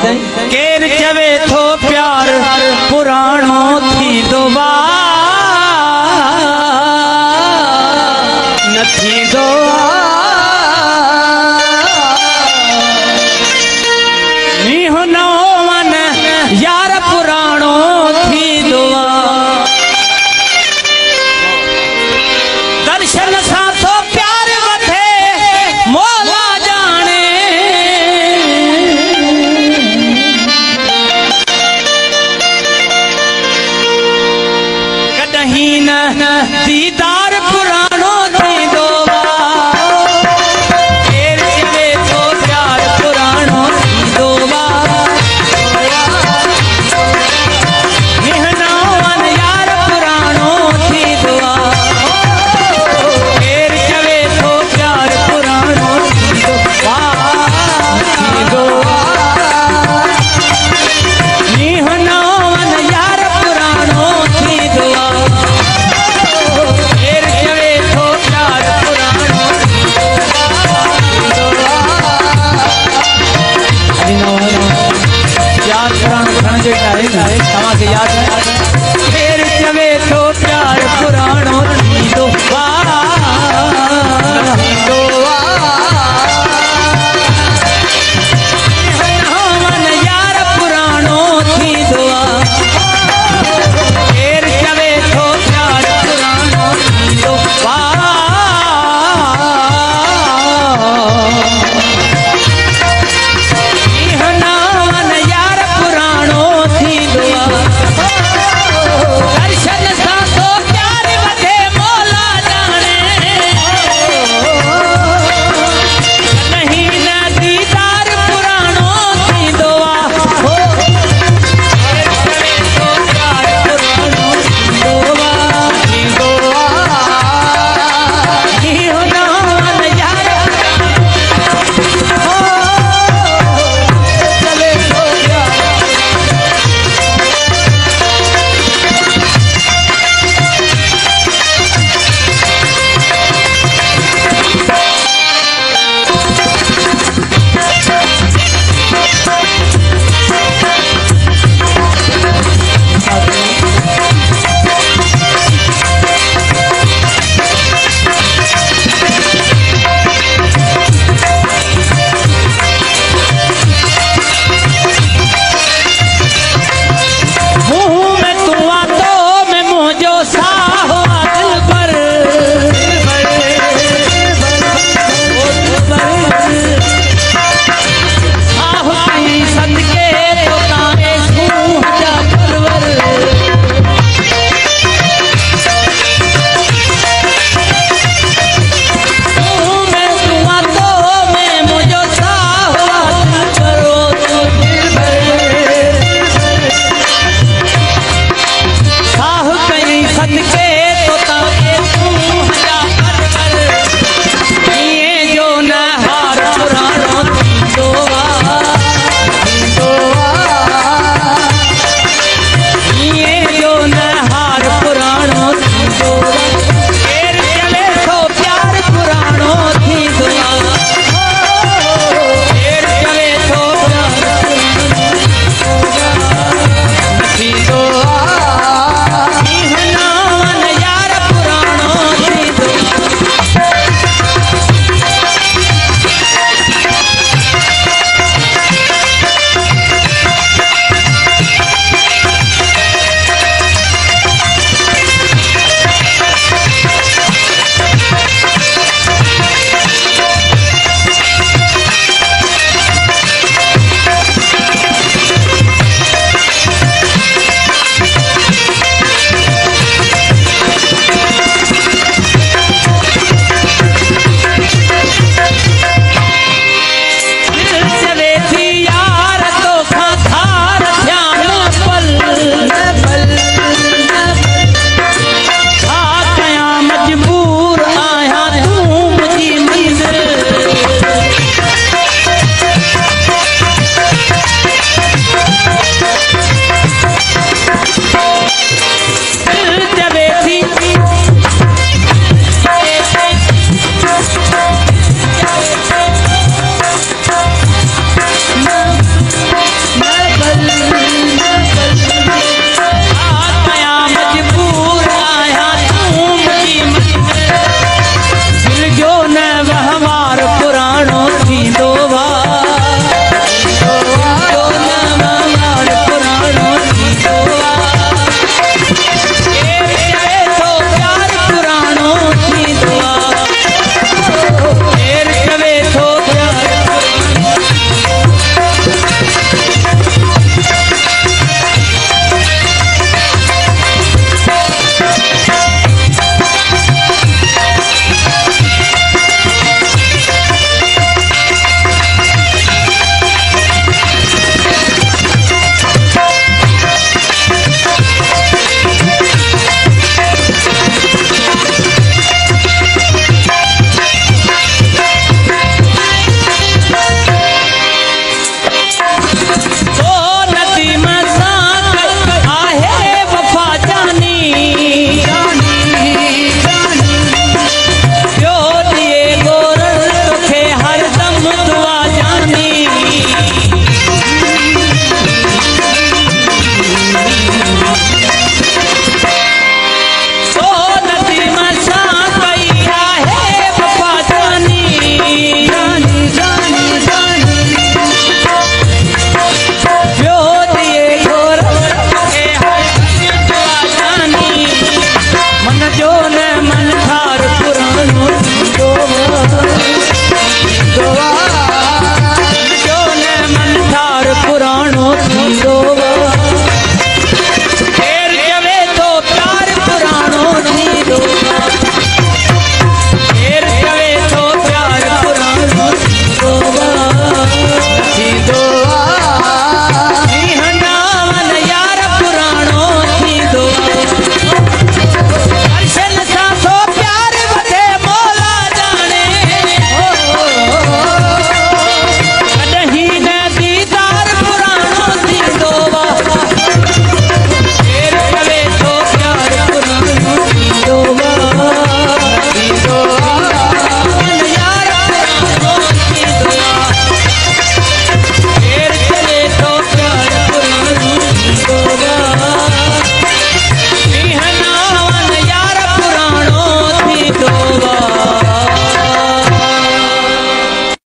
केर चवे थो प्यार पुराणो थी दोबा नथी दो नीहो न मन यार पुराणो थी दोबा दर्शन सा तो प्यार वठे मोला जाने कहीं न दीदार पुराणो थी दोबा केर चवे थो प्यार पुराणो थी दोबा निहनो मन यार पुराणो थी दोबा केर चवे थो प्यार पुराणो थी दोबा निहनो मन यार पुराणो थी दोबा याद पुराण जो तव्हां खे याद केर चवे थो प्यार पुराणो थी दोबा मन यार पुराणो थी दोबा केर चवे थो प्यार पुराणो थी दोबा यार पुराणो थी दोबा पुराणो